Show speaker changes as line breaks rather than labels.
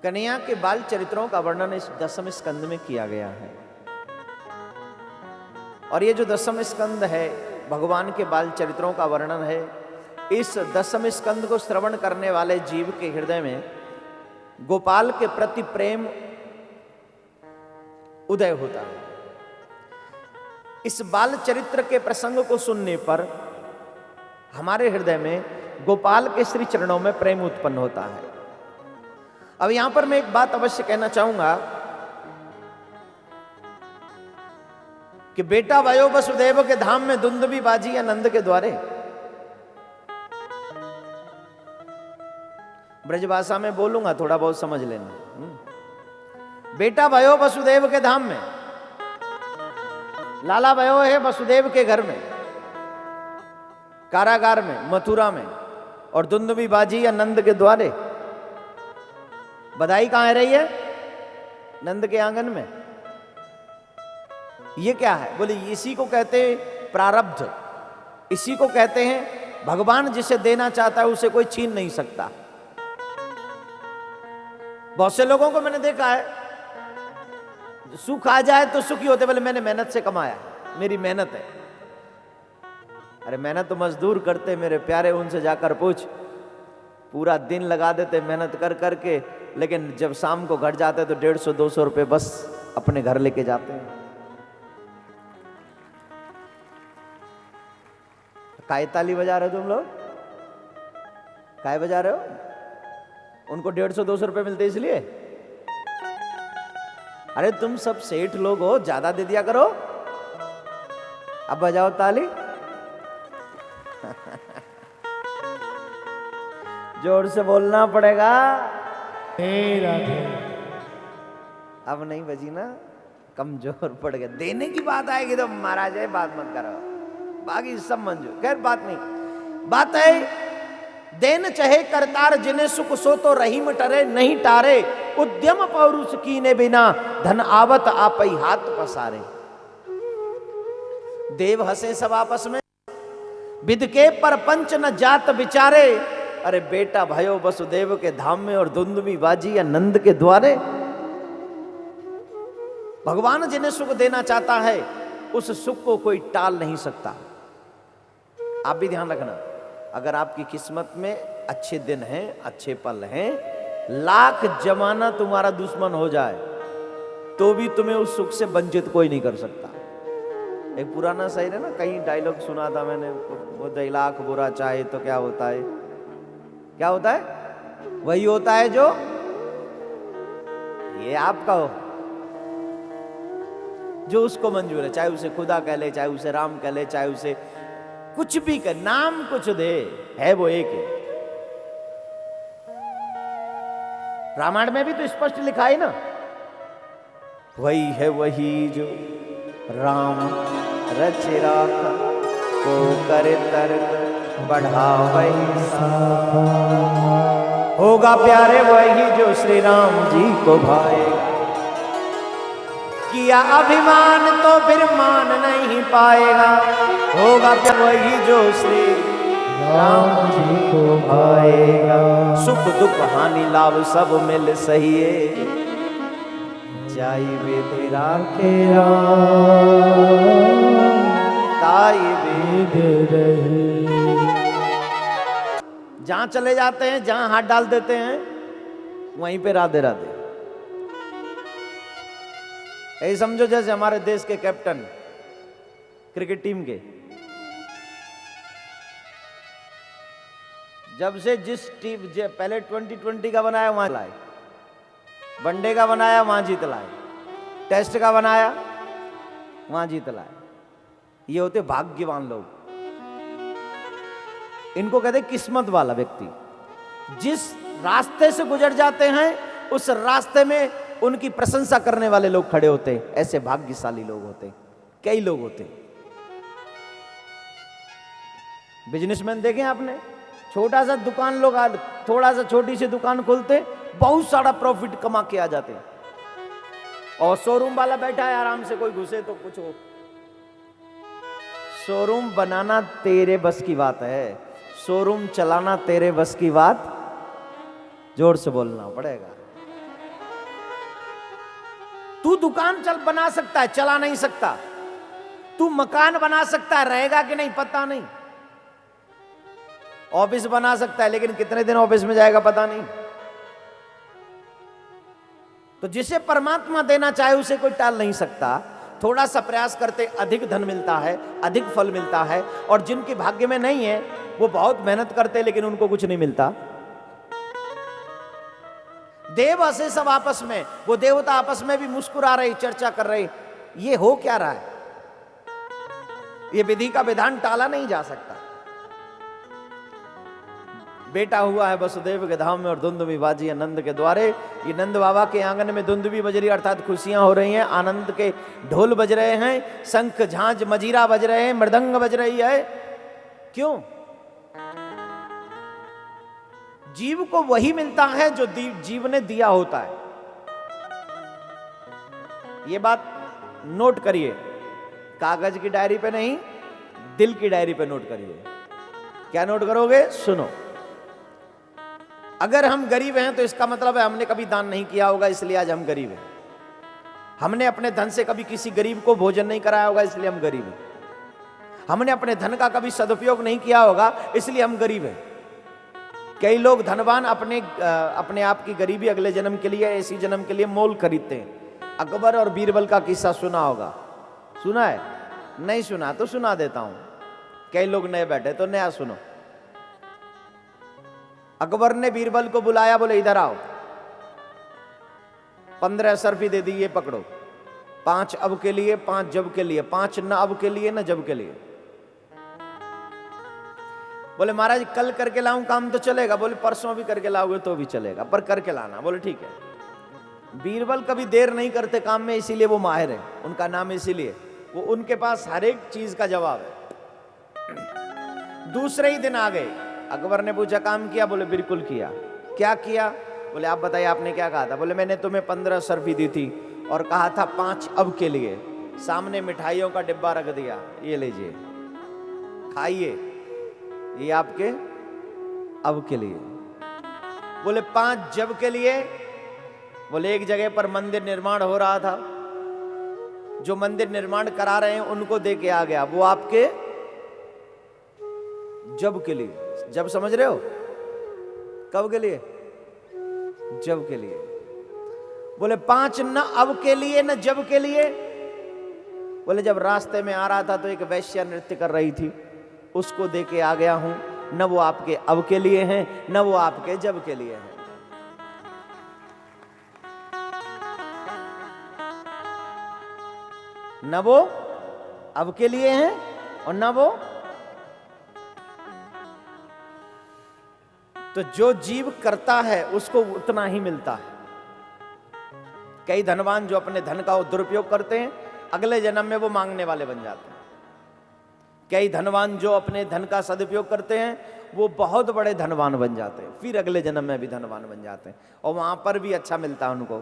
कन्हैया के बाल चरित्रों का वर्णन इस 10वें स्कंद में किया गया है। और ये जो 10वां स्कंद है भगवान के बाल चरित्रों का वर्णन है। इस 10वें स्कंद को श्रवण करने वाले जीव के हृदय में गोपाल के प्रति प्रेम उदय होता है। इस बाल चरित्र के प्रसंग को सुनने पर हमारे हृदय में गोपाल के श्री चरणों में प्रेम उत्पन्न होता है। अब यहां पर मैं एक बात अवश्य कहना चाहूंगा कि बेटा वयो वसुदेव के धाम में दुंदुभी बाजी या नंद के द्वारे, ब्रजभाषा में बोलूंगा, थोड़ा बहुत समझ लेना। बेटा भयो वसुदेव के धाम में, लाला भयो है वसुदेव के घर में, कारागार में, मथुरा में, और दुंदुभी बाजी या नंद के द्वारे। बधाई कहां रही है? नंद के आंगन में। ये क्या है? बोले इसी को कहते हैं प्रारब्ध, इसी को कहते हैं भगवान जिसे देना चाहता है उसे कोई छीन नहीं सकता। बहुत से लोगों को मैंने देखा है सुख आ जाए तो सुखी होते, बोले मैंने मेहनत से कमाया, मेरी मेहनत है। अरे मेहनत तो मजदूर करते मेरे प्यारे, उनसे जाकर पूछ, पूरा दिन लगा देते मेहनत कर करके, लेकिन जब शाम को घर जाते तो 150-200 रुपए बस अपने घर लेके जाते हैं। काय ताली बजा रहे हो तुम लोग? काय बजा रहे हो? उनको 150-200 रुपए मिलते इसलिए? अरे तुम सब सेठ लोग हो, ज्यादा दे दिया करो। अब बजाओ ताली। जोर से बोलना पड़ेगा। अब नहीं बजी ना, कमजोर पड़ गया। देने की बात आएगी तो महाराज है बात मत करो, बाकी सब मंजूर। खैर बात नहीं, बात है देन चहे करतार जिन्हें सुख सो तो रहीम टरे नहीं टारे, उद्यम पौरुष कीने बिना धन आवत आपई हाथ पसारे। देव हंसे सब आपस में, विद के परपंच न जात विचारे। अरे बेटा भयो वसुदेव के धाम में और दुंदुभी बाजी या नंद के द्वारे। भगवान जिन्हें सुख देना चाहता है उस सुख को कोई टाल नहीं सकता। आप भी ध्यान रखना, अगर आपकी किस्मत में अच्छे दिन हैं, अच्छे पल हैं, लाख जमाना तुम्हारा दुश्मन हो जाए तो भी तुम्हें उस सुख से वंचित कोई नहीं कर सकता। एक पुराना शायर है ना, कहीं डायलॉग सुना था मैंने, वो 2 लाख बुरा चाहे तो क्या होता है? क्या होता है? वही होता है जो ये आपका हो, जो उसको मंजूर है। चाहे उसे खुदा कह ले, चाहे उसे राम कह ले, चाहे उसे कुछ भी कर, नाम कुछ दे, है वो एक है। रामायण में भी तो स्पष्ट लिखा है ना, वही है वही जो राम रच राखा, को करे तर्क बढ़ावै साखा। होगा प्यारे वही जो श्री राम जी को भाएगा, किया अभिमान तो फिर मान नहीं पाएगा। होगा प्यारे वही जो श्री राम जी को भाएगा। सुख दुख हानि लाभ सब मिल सहिए, जाई वेद राखे राम, ताई वेद रहे। जहां चले जाते हैं, जहां हाथ डाल देते हैं, वहीं पे राधे राधे। ऐसे समझो जैसे हमारे देश के कैप्टन क्रिकेट टीम के, जब से जिस टीम पहले 2020 का बनाया वहां लाए, वनडे का बनाया वहां जीत लाए, टेस्ट का बनाया वहां जीत लाए। ये होते भाग्यवान लोग, इनको कहते किस्मत वाला व्यक्ति। जिस रास्ते से गुजर जाते हैं उस रास्ते में उनकी प्रशंसा करने वाले लोग खड़े होते हैं। ऐसे भाग्यशाली लोग होते, कई लोग होते। बिजनेसमैन देखें आपने, छोटा सा दुकान लोग थोड़ा सा छोटी सी दुकान खोलते, बहुत सारा प्रॉफिट कमा के आ जाते हैं। और शोरूम वाला बैठा है आराम से, कोई घुसे तो कुछ हो। शोरूम बनाना तेरे बस की बात है, शोरूम चलाना तेरे बस की बात। जोर से बोलना पड़ेगा। तू दुकान चल बना सकता है, चला नहीं सकता। तू मकान बना सकता है, रहेगा कि नहीं पता नहीं। ऑफिस बना सकता है, लेकिन कितने दिन ऑफिस में जाएगा पता नहीं। तो जिसे परमात्मा देना चाहे उसे कोई टाल नहीं सकता। थोड़ा सा प्रयास करते अधिक धन मिलता है, अधिक फल मिलता है। और जिनके भाग्य में नहीं है वो बहुत मेहनत करते लेकिन उनको कुछ नहीं मिलता। देव हंसे सब आपस में, वो देवता आपस में भी मुस्कुरा रहे, चर्चा कर रहे, ये हो क्या रहा है। ये विधि का विधान टाला नहीं जा सकता। बेटा हुआ है वसुदेव के धाम में और दुंदुभी बाजी है नंद के द्वारे। ये नंद बाबा के आंगन में दुंदुभी बज रही, अर्थात खुशियां हो रही हैं, आनंद के ढोल बज रहे हैं, शंख झांझ मजीरा बज रहे हैं, मृदंग बज रही है। क्यों? जीव को वही मिलता है जो जीव ने दिया होता है। ये बात नोट करिए, कागज की डायरी पे नहीं, दिल की डायरी पे नोट करिए। क्या नोट करोगे? सुनो। अगर हम गरीब हैं तो इसका मतलब है हमने कभी दान नहीं किया होगा, इसलिए आज हम गरीब हैं। हमने अपने धन से कभी किसी गरीब को भोजन नहीं कराया होगा, इसलिए हम गरीब हैं। हमने अपने धन का कभी सदुपयोग नहीं किया होगा, इसलिए हम गरीब हैं। कई लोग धनवान अपने आप की गरीबी अगले जन्म के लिए, इसी जन्म के लिए मोल खरीदते हैं। अकबर और बीरबल का किस्सा सुना होगा। सुना है? नहीं सुना तो सुना देता हूं। कई लोग नए बैठे तो नया सुनो। अकबर ने बीरबल को बुलाया, बोले इधर आओ, 15 सरफी दे दी, ये पकड़ो। 5 अब के लिए, 5 जब के लिए, 5 न अब के लिए न जब के लिए। बोले महाराज कल करके लाऊं काम तो चलेगा? बोले परसों भी करके लाओगे तो भी चलेगा, पर करके लाना। बोले ठीक है। बीरबल कभी देर नहीं करते काम में, इसीलिए वो माहिर है, उनका नाम इसीलिए, वो उनके पास हर एक चीज का जवाब है। दूसरे ही दिन आ गए। अकबर ने पूछा काम किया? बोले बिल्कुल किया। क्या किया? बोले आप बताइए आपने क्या कहा था? बोले मैंने तुम्हें 15 सरफी दी थी और कहा था 5 अब के लिए। सामने मिठाइयों का डिब्बा रख दिया, ये लीजिए खाइए, ये आपके अब के लिए। बोले 5 जब के लिए? बोले एक जगह पर मंदिर निर्माण हो रहा था, जो मंदिर निर्माण करा रहे हैं उनको दे के आ गया, वो आपके जब के लिए। जब समझ रहे हो? कब के लिए? जब के लिए। बोले 5 न अब के लिए न जब के लिए? बोले जब रास्ते में आ रहा था तो एक वैश्या नृत्य कर रही थी, उसको दे के आ गया हूं। न वो आपके अब के लिए हैं, न वो आपके जब के लिए हैं। न वो अब के लिए हैं और न वो। तो जो जीव करता है उसको उतना ही मिलता है। कई धनवान जो अपने धन का दुरुपयोग करते हैं, अगले जन्म में वो मांगने वाले बन जाते हैं। कई धनवान जो अपने धन का सदुपयोग करते हैं, वो बहुत बड़े धनवान बन जाते हैं, फिर अगले जन्म में भी धनवान बन जाते हैं और वहां पर भी अच्छा मिलता है उनको।